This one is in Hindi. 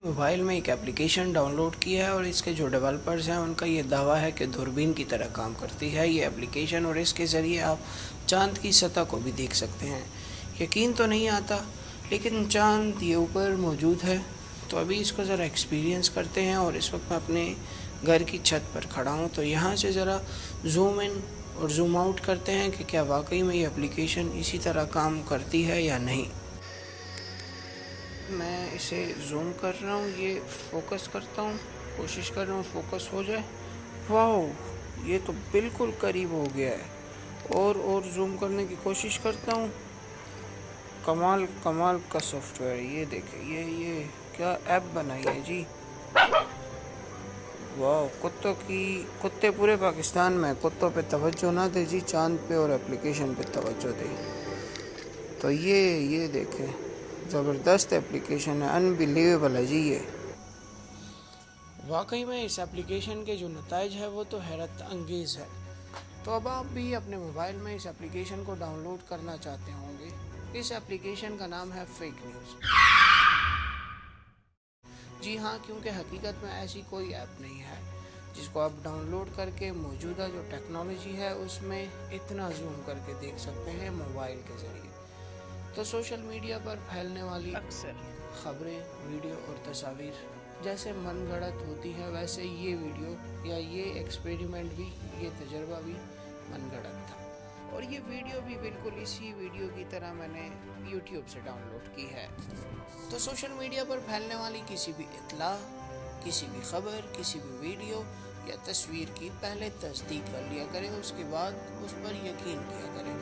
मोबाइल में एक एप्लीकेशन डाउनलोड किया है और इसके जो डेवलपर्स हैं उनका ये दावा है कि दूरबीन की तरह काम करती है ये एप्लीकेशन और इसके ज़रिए आप चाँद की सतह को भी देख सकते हैं। यकीन तो नहीं आता, लेकिन चाँद ये ऊपर मौजूद है। तो अभी इसको ज़रा एक्सपीरियंस करते हैं और इस वक्त मैं अपने घर की छत पर खड़ा हूँ। तो यहाँ से ज़रा जूम इन और जूम आउट करते हैं कि क्या वाकई में ये एप्लीकेशन इसी तरह काम करती है या नहीं। मैं इसे जूम कर रहा हूँ, ये फोकस करता हूँ, कोशिश कर रहा हूँ फोकस हो जाए। वाह, ये तो बिल्कुल करीब हो गया है। और जूम करने की कोशिश करता हूँ। कमाल कमाल का सॉफ्टवेयर, ये देखें, ये क्या ऐप बनाई है जी। वाह, कुत्ते पूरे पाकिस्तान में कुत्तों पे तवज्जो ना दे जी, चांद पे और एप्लीकेशन पे तवज्जो दे। तो ये देखें, ज़बरदस्त एप्लीकेशन है, अनबिलीवेबल है जी ये। वाकई में इस एप्लीकेशन के जो नताइज है वो तो हैरत अंगेज़ है। तो अब आप भी अपने मोबाइल में इस एप्लीकेशन को डाउनलोड करना चाहते होंगे। इस एप्लीकेशन का नाम है फेक न्यूज़। जी हाँ, क्योंकि हकीकत में ऐसी कोई ऐप नहीं है जिसको आप डाउनलोड करके मौजूदा जो टेक्नोलॉजी है उसमें इतना जूम करके देख सकते हैं मोबाइल के ज़रिए। तो सोशल मीडिया पर फैलने वाली अक्सर ख़बरें, वीडियो और तस्वीर जैसे मनगढ़ंत होती है, वैसे ये वीडियो या ये एक्सपेरिमेंट भी, ये तजर्बा भी मनगढ़ंत था। और ये वीडियो भी बिल्कुल इसी वीडियो की तरह मैंने यूट्यूब से डाउनलोड की है। तो सोशल मीडिया पर फैलने वाली किसी भी इत्तला, किसी भी खबर, किसी भी वीडियो या तस्वीर की पहले तस्दीक कर लिया करें, उसके बाद उस पर यकीन किया करें।